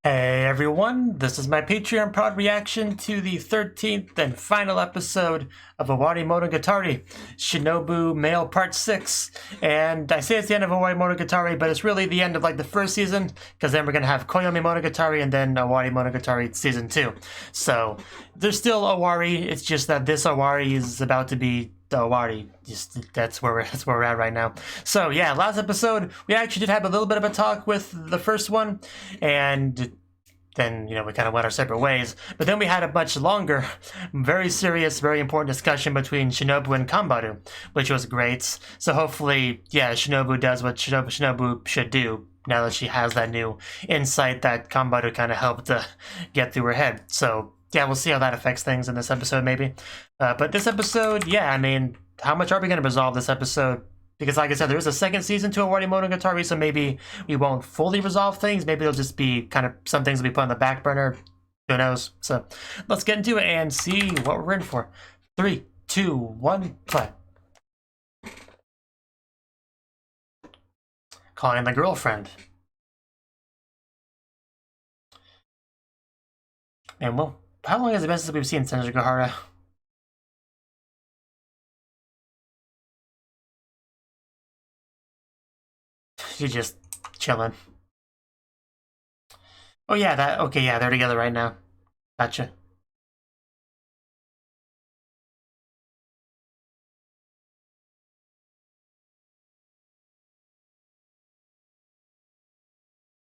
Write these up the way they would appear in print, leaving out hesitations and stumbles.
Hey everyone, this is my Patreon proud reaction to the 13th and final episode of Owarimonogatari, Shinobu Male Part 6. And I say it's the end of Owarimonogatari, but it's really the end of like the first season, because then we're going to have Koyomi Monogatari and then Owarimonogatari Season 2. So there's still Owari, it's just that this Owari is about to be the Owari. Just that's where we're at right now. So yeah, last episode we actually did have a little bit of a talk with the first one, and then we kind of went our separate ways. But then we had a much longer, very serious, very important discussion between Shinobu and Kanbaru, which was great. So hopefully, yeah, Shinobu does what Shinobu should do now that she has that new insight that Kanbaru kind of helped get through her head. So yeah, we'll see how that affects things in this episode, maybe. But this episode, yeah, I mean, how much are we going to resolve this episode? Because like I said, there is a second season to Owarimonogatari, so maybe we won't fully resolve things. Maybe it'll just be kind of some things will be put on the back burner. Who knows? So let's get into it and see what we're in for. 3, 2, 1, play. Calling the girlfriend. And well, how long has it been since we've seen Senjigahara? She's just chilling. Oh yeah, okay, yeah, they're together right now. Gotcha.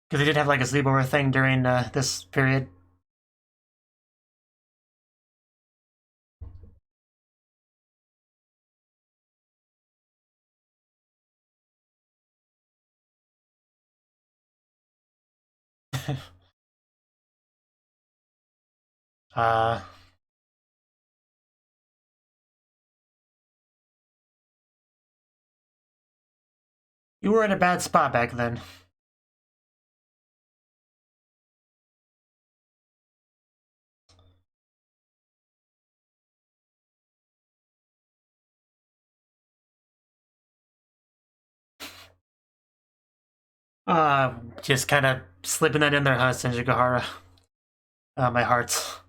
Because they did have like a sleepover thing during this period. uh... You were in a bad spot back then. Just kind of slipping that in there, huh, Senjigahara? My heart.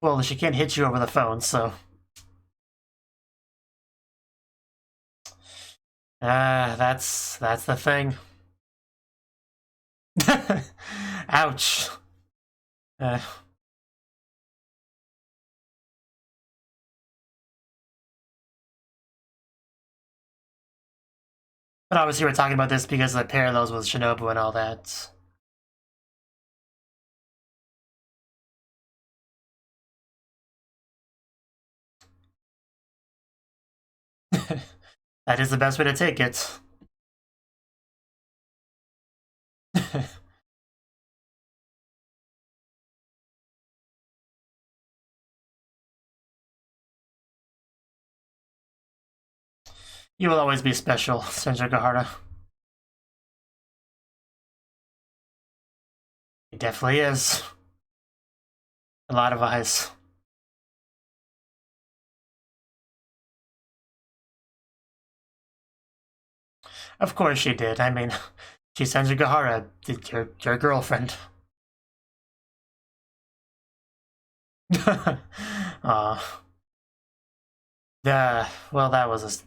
Well, she can't hit you over the phone, so... that's the thing. Ouch. But obviously we're talking about this because of the parallels with Shinobu and all that. That is the best way to take it. You will always be special, Senjigahara. It definitely is. A lot of eyes. Of course she did. I mean, she's Senjigahara, your girlfriend. Aw. Well, that was a...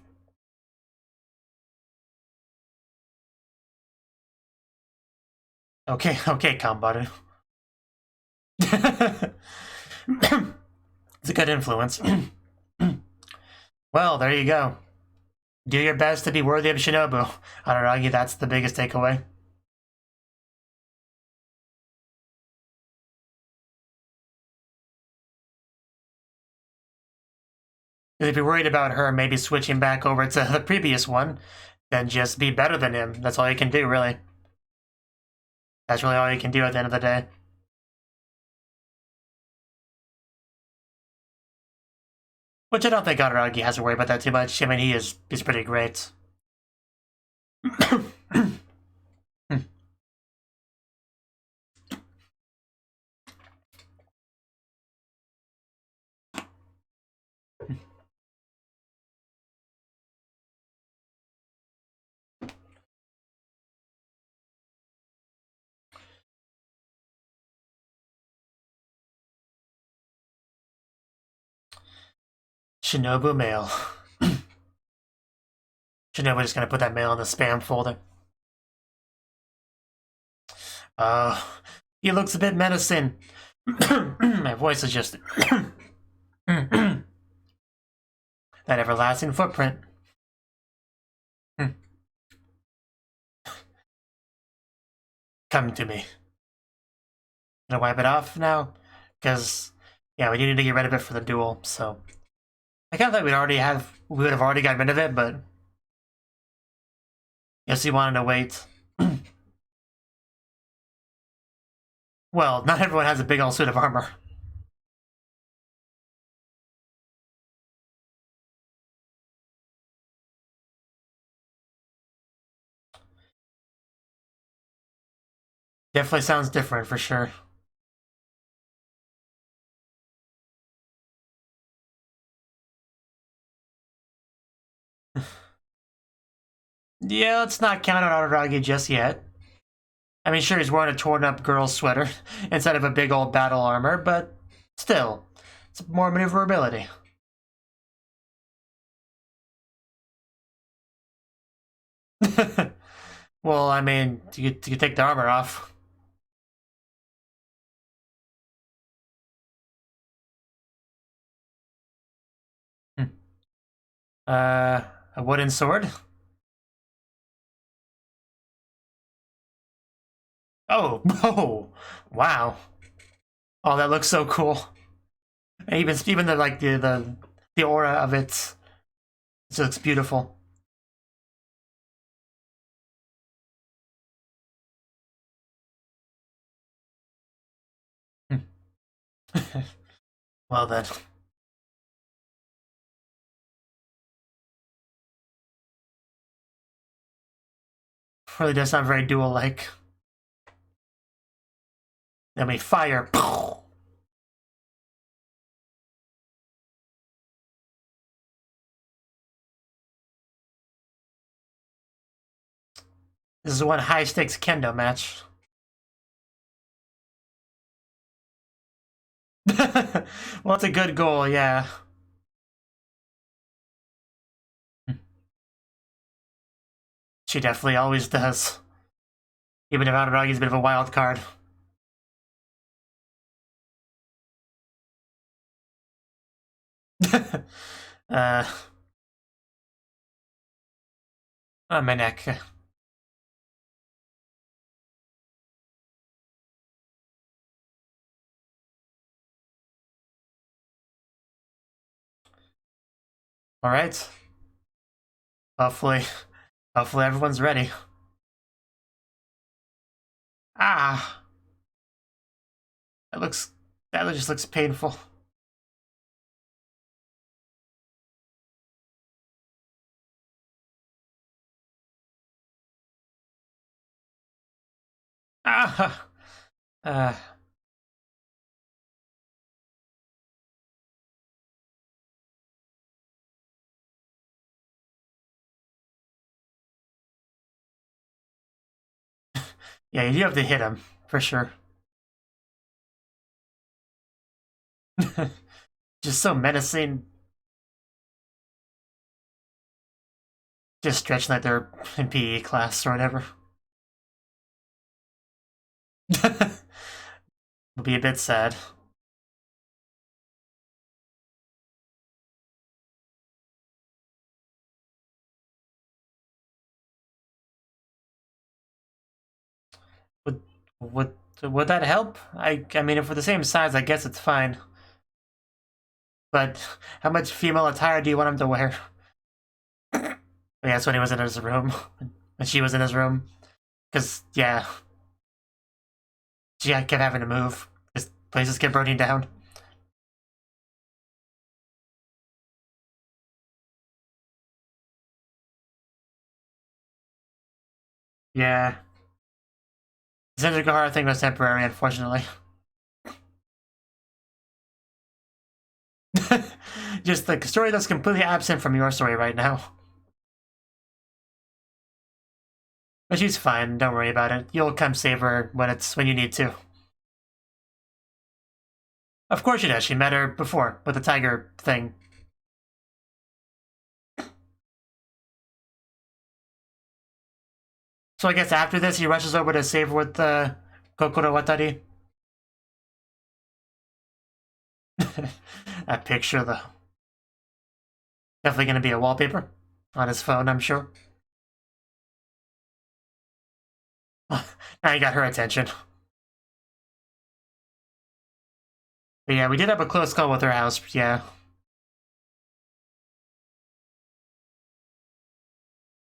Okay, Kanbaru. It's a good influence. Well, there you go. Do your best to be worthy of Shinobu. I don't argue that's the biggest takeaway. If you're worried about her maybe switching back over to the previous one, then just be better than him. That's all you can do, really. That's really all you can do at the end of the day. Which I don't think Araragi has to worry about that too much. I mean, he's pretty great. Shinobu mail. Shinobu just gonna put that mail in the spam folder. He looks a bit menacing. My voice is just... that everlasting footprint. Come to me. Gonna wipe it off now? Because, yeah, we need to get rid of it for the duel, so... I kind of thought we would have already got rid of it, but... Guess he wanted to wait. Well, not everyone has a big old suit of armor. Definitely sounds different, for sure. Yeah, let's not count on Araragi just yet. I mean, sure, he's wearing a torn-up girl's sweater instead of a big old battle armor, but still, it's more maneuverability. Well, I mean, you take the armor off. A wooden sword? Oh, oh, wow. Oh, that looks so cool. And even the like the aura of it looks beautiful. Well then. Really does sound very duel-like. Then we fire. This is one high-stakes kendo match. Well, it's a good goal, yeah. She definitely always does. Even if Araragi's a bit of a wild card. Oh, my neck. All right. Hopefully everyone's ready. Ah. That just looks painful. Ah. Yeah, you do have to hit him, for sure. Just so menacing. Just stretching like they're in PE class or whatever. Would be a bit sad. Would that help? I mean, if we're the same size, I guess it's fine. But how much female attire do you want him to wear? Yeah, that's when he was in his room. When she was in his room. Because, yeah. She kept having to move. His places kept burning down. Yeah. The Zendikar thing was temporary, unfortunately. Just the story that's completely absent from your story right now. But she's fine, don't worry about it. You'll come save her when you need to. Of course she does, she met her before, with the tiger thing. So I guess after this, he rushes over to save her with the Kokoro Watari. That picture, though. Definitely going to be a wallpaper on his phone, I'm sure. Now he got her attention. But yeah, we did have a close call with her house, yeah.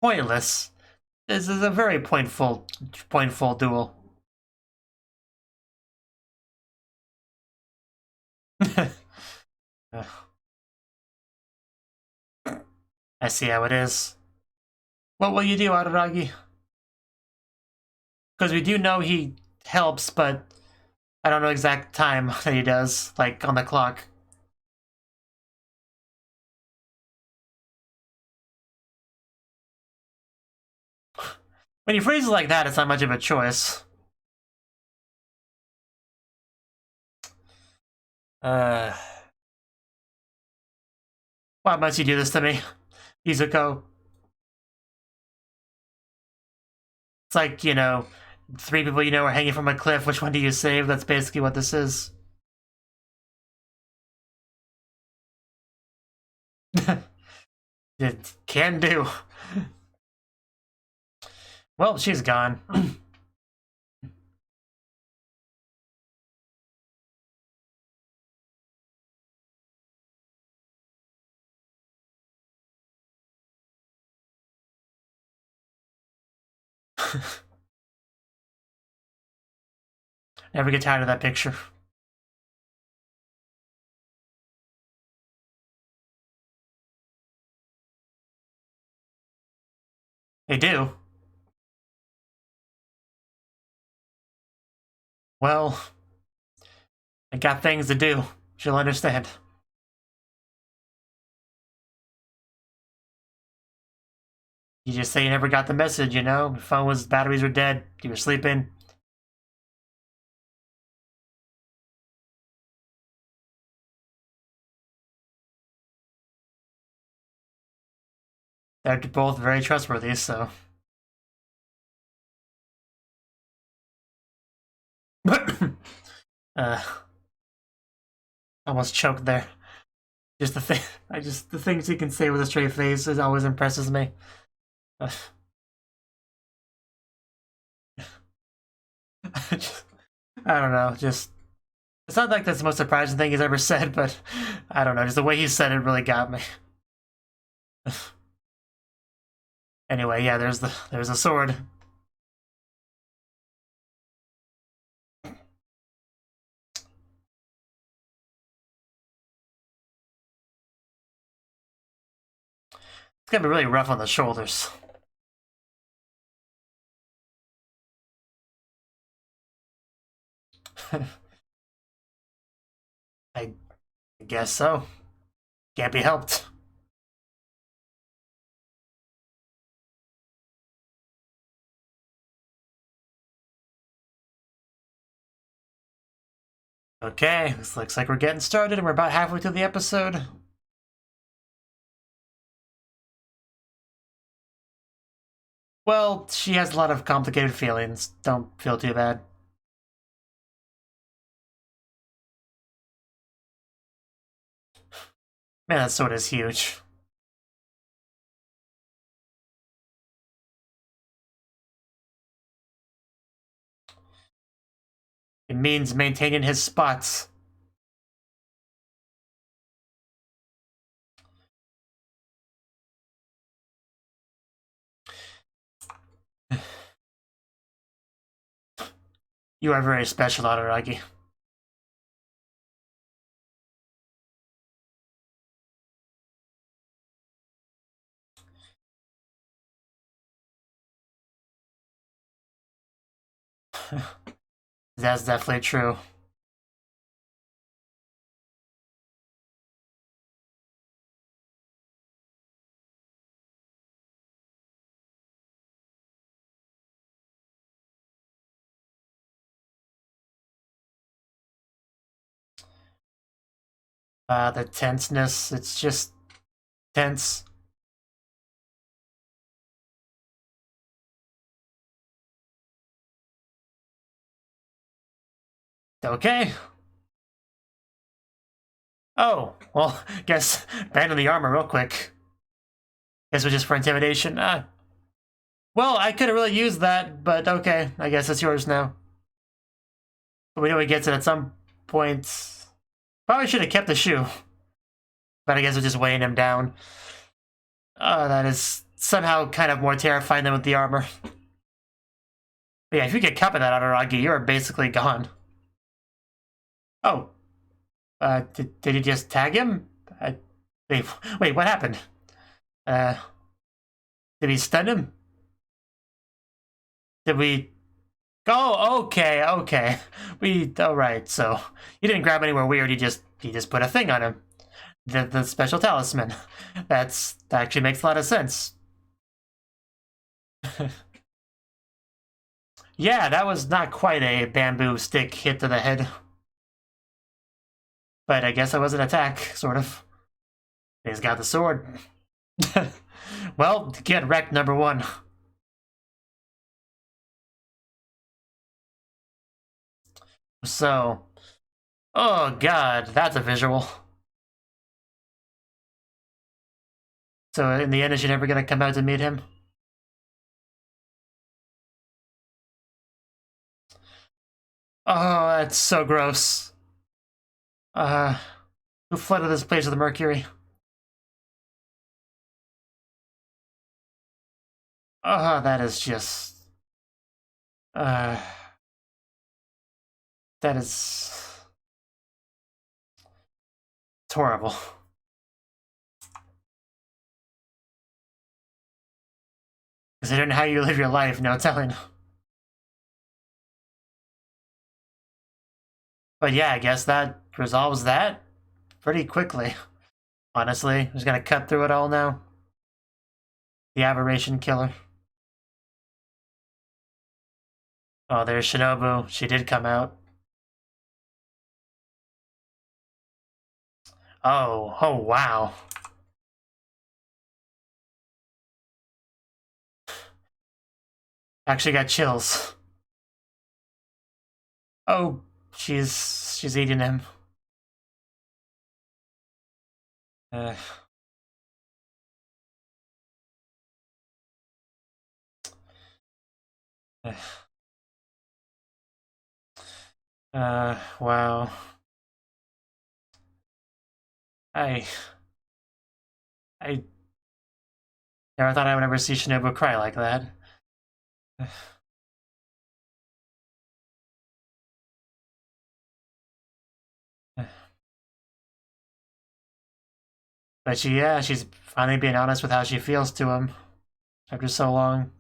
Pointless. This is a very pointful duel. I see how it is. What will you do, Araragi? Because we do know he helps, but I don't know exact time that he does, like on the clock. When you phrase it like that, it's not much of a choice. Why must you do this to me, Izuko? It's like, you know, 3 people you know are hanging from a cliff. Which one do you save? That's basically what this is. It can do. Well, she's gone. Never get tired of that picture. They do. Well, I got things to do. She'll understand. You just say you never got the message, you know? Your batteries were dead. You were sleeping. They're both very trustworthy, so. Almost choked there. Just the things he can say with a straight face always impresses me. I don't know, just it's not like that's the most surprising thing he's ever said, but I don't know, just the way he said it really got me. Anyway, yeah, there's a sword. It's gonna be really rough on the shoulders. I guess so. Can't be helped. Okay, this looks like we're getting started and we're about halfway through the episode. Well, she has a lot of complicated feelings. Don't feel too bad. Man, that sword is huge. It means maintaining his spots. You are very special, Araragi. That's definitely true. The tenseness, it's just tense. Okay. Oh, well, guess abandon the armor real quick. Guess it was just for intimidation. Well, I could have really used that, but okay. I guess it's yours now. But we know he gets it at some point. Probably should have kept the shoe. But I guess we're just weighing him down. That is somehow kind of more terrifying than with the armor. But yeah, if you get caught by that Araragi, you're basically gone. Oh. Did he just tag him? Wait, what happened? Did he stun him? Did we... Oh, okay. Alright, so... You didn't grab anywhere weird, you just put a thing on him. The special talisman. That actually makes a lot of sense. Yeah, that was not quite a bamboo stick hit to the head. But I guess it was an attack, sort of. He's got the sword. Well, get wrecked, number one. So, oh god, that's a visual. So in the end, is she never gonna come out to meet him? Oh, that's so gross. Who flooded this place with the mercury? Oh, that is just... that is... It's horrible. Considering how you live your life, no telling. But yeah, I guess that resolves that pretty quickly. Honestly, I'm just gonna cut through it all now. The aberration killer. Oh, there's Shinobu. She did come out. Oh, wow. Actually got chills. Oh, she's eating him. Wow. I never thought I would ever see Shinobu cry like that. But she's finally being honest with how she feels to him after so long.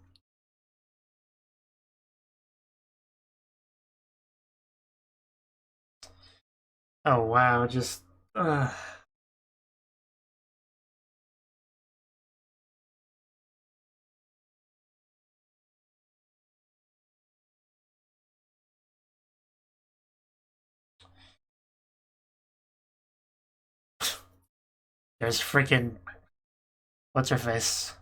Oh wow, just there's freaking what's her face?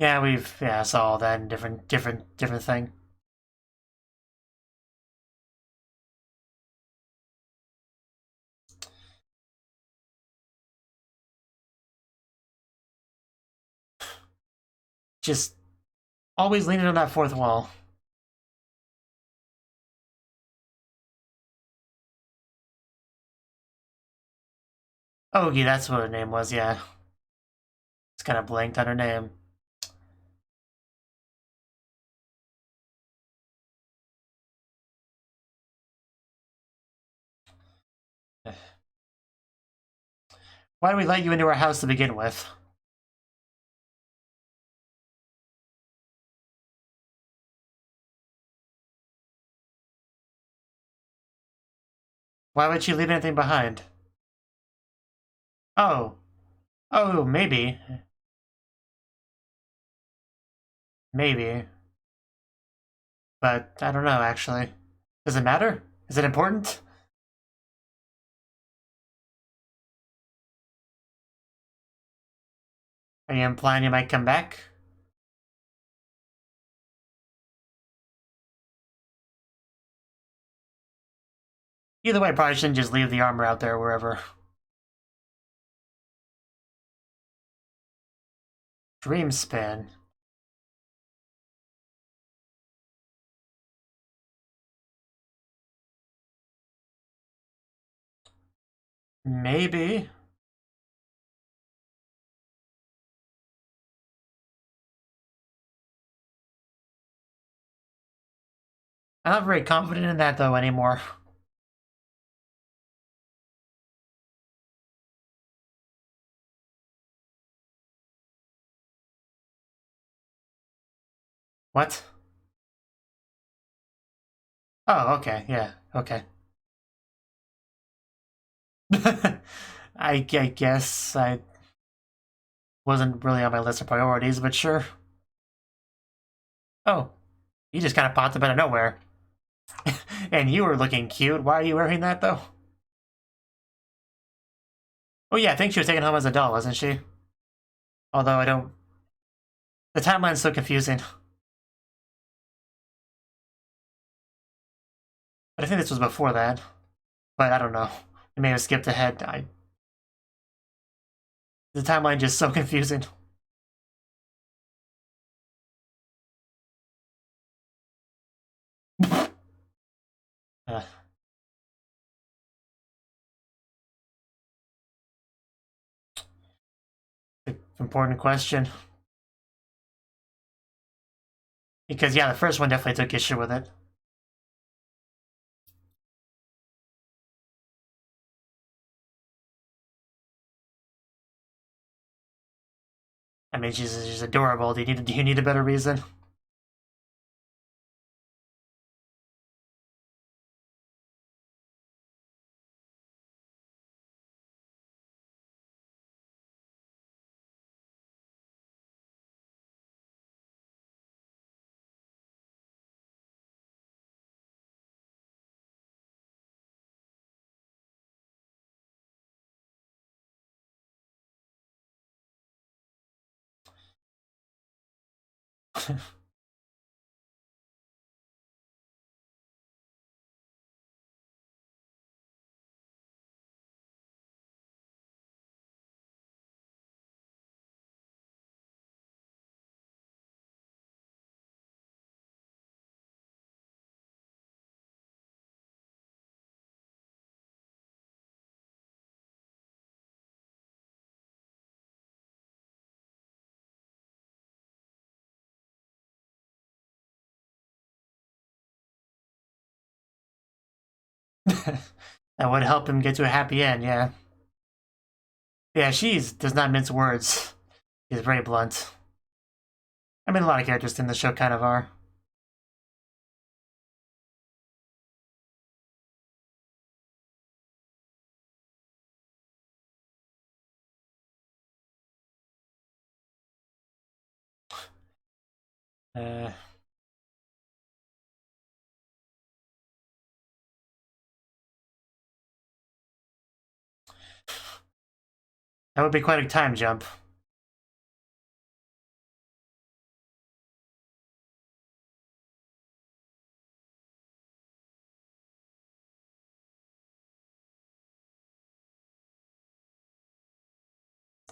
Yeah, saw all that in different thing. Just always leaning on that fourth wall. Ogi, that's what her name was, yeah. It's kind of blanked on her name. Why did we let you into our house to begin with? Why would she leave anything behind? Oh. Oh, maybe. Maybe. But I don't know, actually. Does it matter? Is it important? Are you implying you might come back? Either way, probably shouldn't just leave the armor out there wherever. Dream span. Maybe. I'm not very confident in that though anymore. What? Oh, okay, yeah, okay. I guess I wasn't really on my list of priorities, but sure. Oh, you just kind of popped up out of nowhere. And you were looking cute. Why are you wearing that, though? Oh yeah, I think she was taken home as a doll, wasn't she? Although I don't... The timeline's so confusing. But I think this was before that. But I don't know. We may have skipped ahead. The timeline just so confusing. Important question. Because, yeah, the first one definitely took issue with it. I mean, she's adorable. Do you need a better reason? That would help him get to a happy end, yeah. Yeah, does not mince words. She's very blunt. I mean, a lot of characters in the show kind of are. That would be quite a time jump.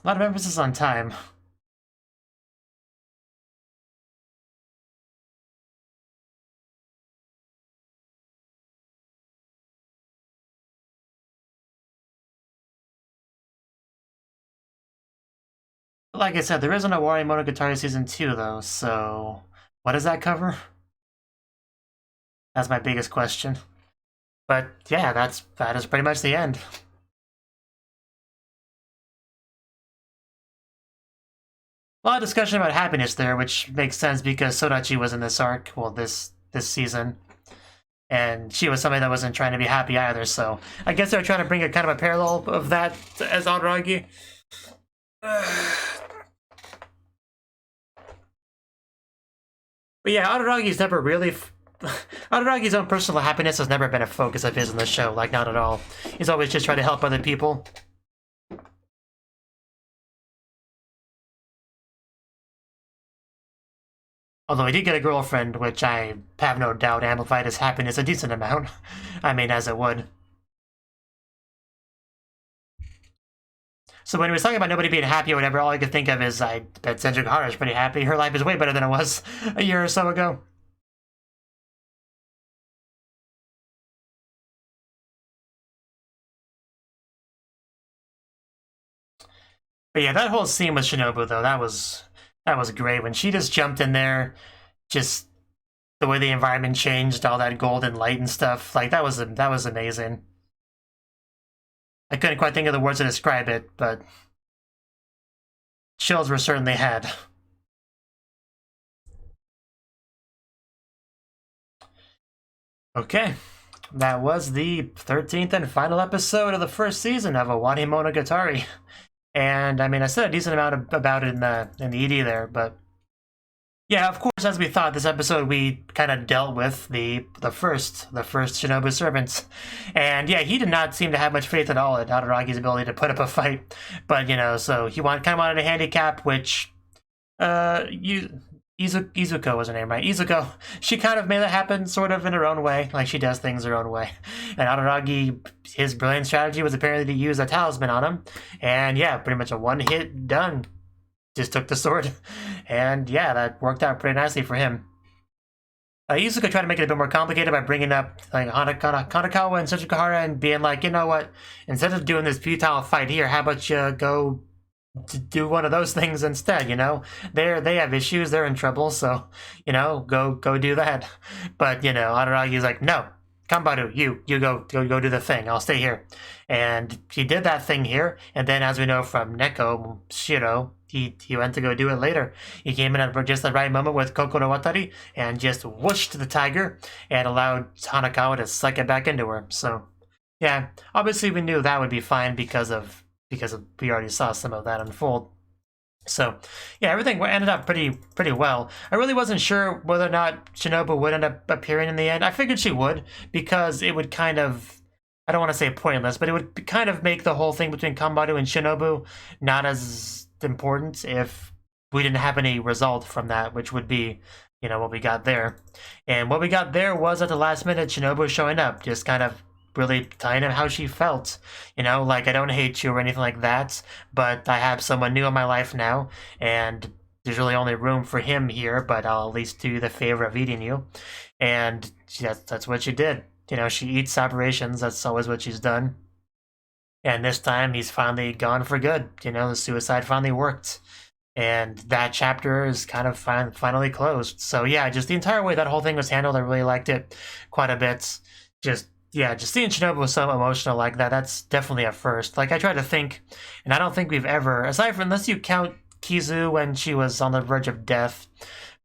A lot of emphasis on time. Like I said, there isn't a Owarimonogatari Season 2, though, so... What does that cover? That's my biggest question. But yeah, that is pretty much the end. A lot of discussion about happiness there, which makes sense because Sodachi was in this arc, well, this season. And she was somebody that wasn't trying to be happy either, so... I guess they're trying to bring a kind of a parallel of that as Araragi. But yeah, Araragi's never really... Araragi's own personal happiness has never been a focus of his in the show, like, not at all. He's always just tried to help other people. Although he did get a girlfriend, which I have no doubt amplified his happiness a decent amount. I mean, as it would. So when he was talking about nobody being happy or whatever, all I could think of is I bet Senju is pretty happy. Her life is way better than it was a year or so ago. But yeah, that whole scene with Shinobu though, that was great. When she just jumped in there, just the way the environment changed, all that golden light and stuff, like that was amazing. I couldn't quite think of the words to describe it, but chills were certainly had. Okay, that was the 13th and final episode of the first season of Owarimonogatari. And I mean, I said a decent amount about it in the ED there, but yeah, of course, as we thought, this episode we kind of dealt with the first Shinobu servant, and yeah, he did not seem to have much faith at all in Araragi's ability to put up a fight. But you know, so he kind of wanted a handicap, which Izuko was her name, right? Izuko, she kind of made that happen sort of in her own way, like she does things her own way. And Araragi, his brilliant strategy was apparently to use a talisman on him, and yeah, pretty much a one hit done. Just took the sword, and yeah, that worked out pretty nicely for him. Izuka tried to make it a bit more complicated by bringing up like Hanakawa and Setsukahara and being like, you know what, instead of doing this futile fight here, how about you go to do one of those things instead, you know? They have issues, they're in trouble, so, you know, go do that. But, you know, Araragi's like, no, Kambaru, you go do the thing, I'll stay here. And he did that thing here, and then as we know from Neko, Shiro, he went to go do it later. He came in at just the right moment with Kokoro Watari and just whooshed the tiger and allowed Hanakawa to suck it back into her. So, yeah, obviously we knew that would be fine because we already saw some of that unfold. So, yeah, everything ended up pretty well. I really wasn't sure whether or not Shinobu would end up appearing in the end. I figured she would, because it would kind of, I don't want to say pointless, but it would kind of make the whole thing between Kambaru and Shinobu not as important if we didn't have any result from that, which would be, you know, what we got there. And what we got there was at the last minute Shinobu showing up, just kind of really telling him how she felt. You know, like, I don't hate you or anything like that, but I have someone new in my life now, and there's really only room for him here, but I'll at least do the favor of eating you. And that's what she did. You know, she eats operations, that's always what she's done. And this time he's finally gone for good. You know, the suicide finally worked. And that chapter is kind of finally closed. So yeah, just the entire way that whole thing was handled, I really liked it quite a bit. Just seeing Shinobu was so emotional like that, that's definitely a first. Like, I try to think, and I don't think we've ever, aside from, unless you count Kizu when she was on the verge of death,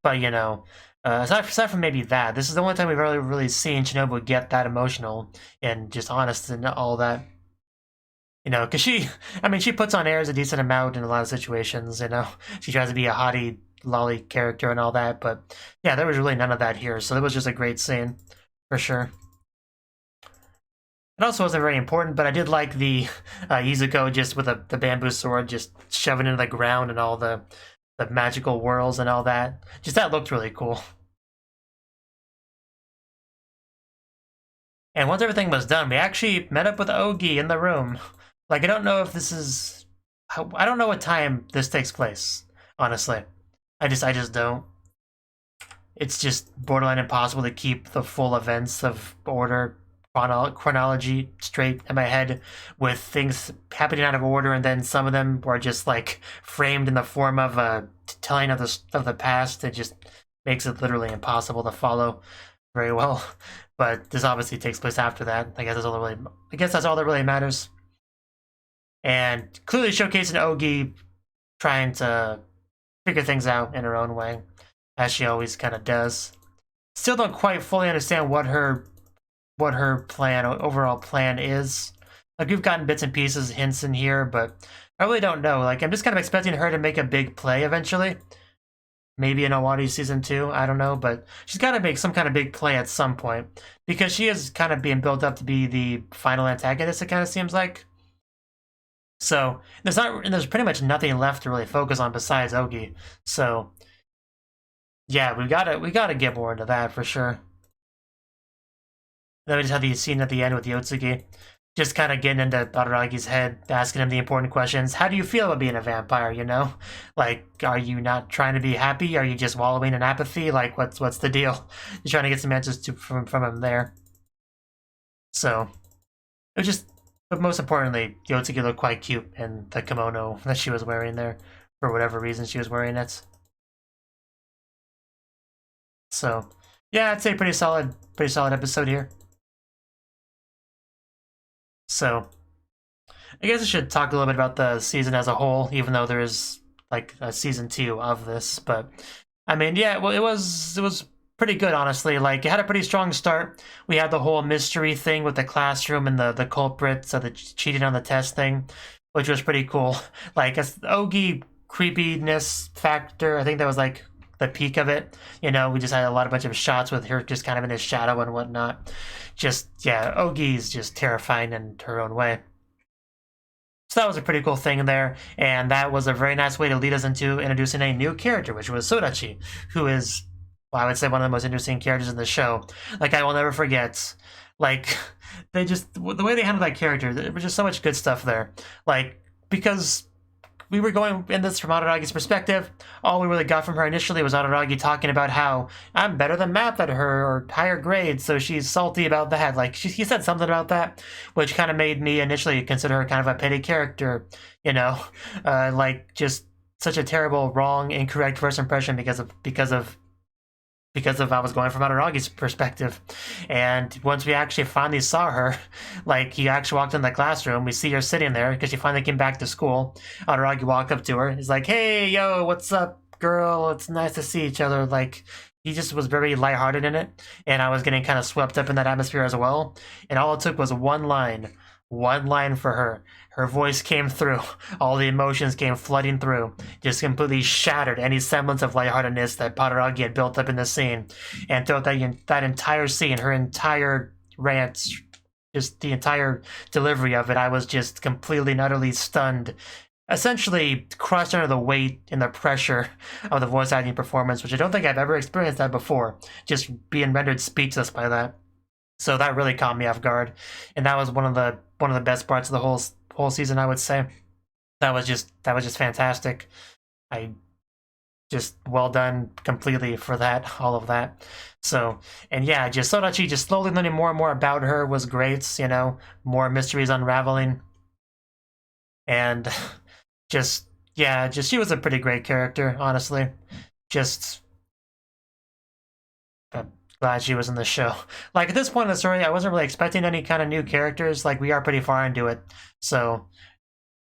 but you know, aside from maybe that, this is the only time we've really seen Shinobu get that emotional and just honest and all that. You know, because she puts on airs a decent amount in a lot of situations, you know. She tries to be a hottie, lolly character and all that, but yeah, there was really none of that here, so it was just a great scene, for sure. It also wasn't very important, but I did like the Izuko just with the bamboo sword just shoving into the ground and all the magical whirls and all that. Just that looked really cool. And once everything was done, we actually met up with Ogi in the room. Like, I don't know if this is... I don't know what time this takes place, honestly. I just don't. It's just borderline impossible to keep the full events of order chronology straight in my head with things happening out of order, and then some of them were just like framed in the form of a telling of the past. It just makes it literally impossible to follow very well. But this obviously takes place after that. I guess that's all that really matters. And clearly showcasing Ogi trying to figure things out in her own way, as she always kind of does. Still don't quite fully understand what her overall plan is. Like, we've gotten bits and pieces, hints in here, but I really don't know. Like, I'm just kind of expecting her to make a big play eventually. Maybe in Owari Season 2, I don't know, but she's got to make some kind of big play at some point, because she is kind of being built up to be the final antagonist, it kind of seems like. So, there's pretty much nothing left to really focus on besides Ogi. So, Yeah, we gotta get more into that for sure. Then we just had the scene at the end with Yotsuki, just kind of getting into Araragi's head, asking him the important questions. How do you feel about being a vampire, you know? Like, are you not trying to be happy? Are you just wallowing in apathy? Like, what's the deal? You're trying to get some answers from him there. So, it was just, but most importantly, Yotsuki looked quite cute in the kimono that she was wearing there, for whatever reason she was wearing it. So, yeah, I'd say pretty solid episode here. So, I guess I should talk a little bit about the season as a whole, even though there is like a season 2 of this. But I mean, yeah, well, it was pretty good, honestly. Like, it had a pretty strong start. We had the whole mystery thing with the classroom and the culprits of the cheating on the test thing, which was pretty cool. Like, as Ogi creepiness factor, I think that was like the peak of it. You know, we just had a bunch of shots with her just kind of in his shadow and whatnot. Just, yeah, Ogi's just terrifying in her own way. So that was a pretty cool thing there, and that was a very nice way to lead us into introducing a new character, which was Sodachi, who is, well, I would say, one of the most interesting characters in the show. Like, I will never forget, like, they just, the way they handled that character, there was just so much good stuff there. Like, because we were going in this from Araragi's perspective. All we really got from her initially was Araragi talking about how I'm better than math at her, or higher grades, so she's salty about that. Like, he said something about that, which kind of made me initially consider her kind of a petty character, you know? Like, just such a terrible, wrong, incorrect first impression because of I was going from Araragi's perspective. And once we actually finally saw her, like, he actually walked in the classroom, we see her sitting there because she finally came back to school. Araragi walked up to her, he's like, hey, yo, what's up, girl? It's nice to see each other. Like, he just was very lighthearted in it, and I was getting kind of swept up in that atmosphere as well. And all it took was one line for her. Her voice came through. All the emotions came flooding through. Just completely shattered any semblance of lightheartedness that Araragi had built up in the scene. And throughout that entire scene, her entire rant, just the entire delivery of it, I was just completely and utterly stunned. Essentially crushed under the weight and the pressure of the voice acting performance, which I don't think I've ever experienced that before. Just being rendered speechless by that. So that really caught me off guard, and that was one of the best parts of the whole season, I would say. That was just fantastic. I just, well done completely for that, all of that. So, and yeah, just Sodachi just slowly learning more and more about her was great, you know, more mysteries unraveling. And just, yeah, just she was a pretty great character, honestly. Just glad she was in the show. Like, at this point in the story, I wasn't really expecting any kind of new characters. Like, we are pretty far into it. So,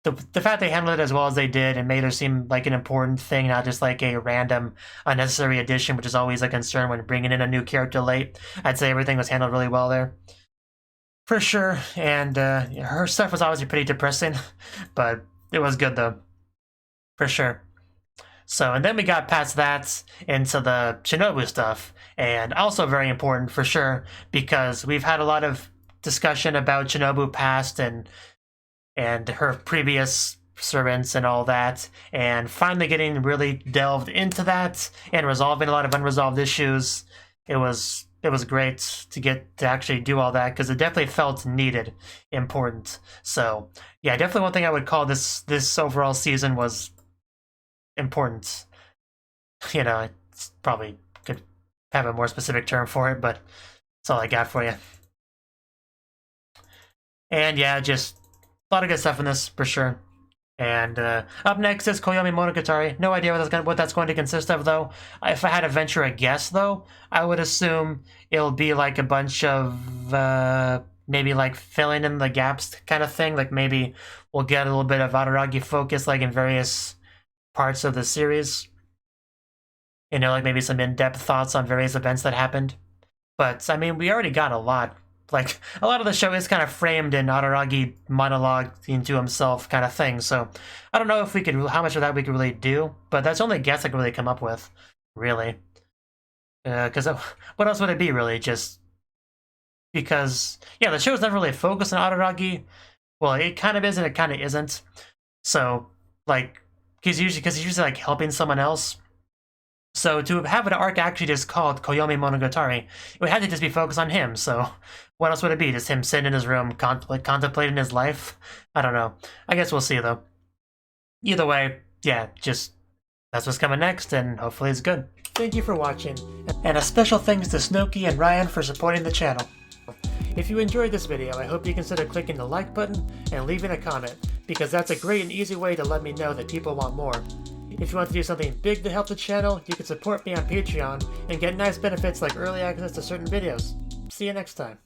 the fact they handled it as well as they did and made her seem like an important thing, not just like a random, unnecessary addition, which is always a concern when bringing in a new character late. I'd say everything was handled really well there. For sure. And her stuff was obviously pretty depressing, but it was good, though. For sure. So, and then we got past that into the Shinobu stuff, and also very important for sure, because we've had a lot of discussion about Shinobu past and her previous servants and all that, and finally getting really delved into that and resolving a lot of unresolved issues. It was great to get to actually do all that, because it definitely felt needed, important. So yeah, definitely one thing I would call this overall season was important. You know, it's probably could have a more specific term for it, but that's all I got for you. And yeah, just a lot of good stuff in this for sure. And up next is Owarimonogatari. No idea what that's going to consist of, though. If I had to venture a guess, though, I would assume it'll be like a bunch of maybe like filling in the gaps kind of thing. Like, maybe we'll get a little bit of Araragi focus, like in various parts of the series. You know, like maybe some in-depth thoughts on various events that happened. But I mean, we already got a lot. Like, a lot of the show is kind of framed in Araragi monologue into himself kind of thing. So I don't know if how much of that we could really do, but that's the only guess I could really come up with, really. Because what else would it be, really? Just because, yeah, the show's never really focused on Araragi. Well, it kind of is and it kind of isn't. So, like, because he's usually like helping someone else. So to have an arc actually just called Owarimonogatari, it would have to just be focused on him, so what else would it be? Just him sitting in his room contemplating his life? I don't know. I guess we'll see, though. Either way, yeah, just that's what's coming next, and hopefully it's good. Thank you for watching, and a special thanks to Cnouki and Ryan for supporting the channel. If you enjoyed this video, I hope you consider clicking the like button and leaving a comment, because that's a great and easy way to let me know that people want more. If you want to do something big to help the channel, you can support me on Patreon and get nice benefits like early access to certain videos. See you next time.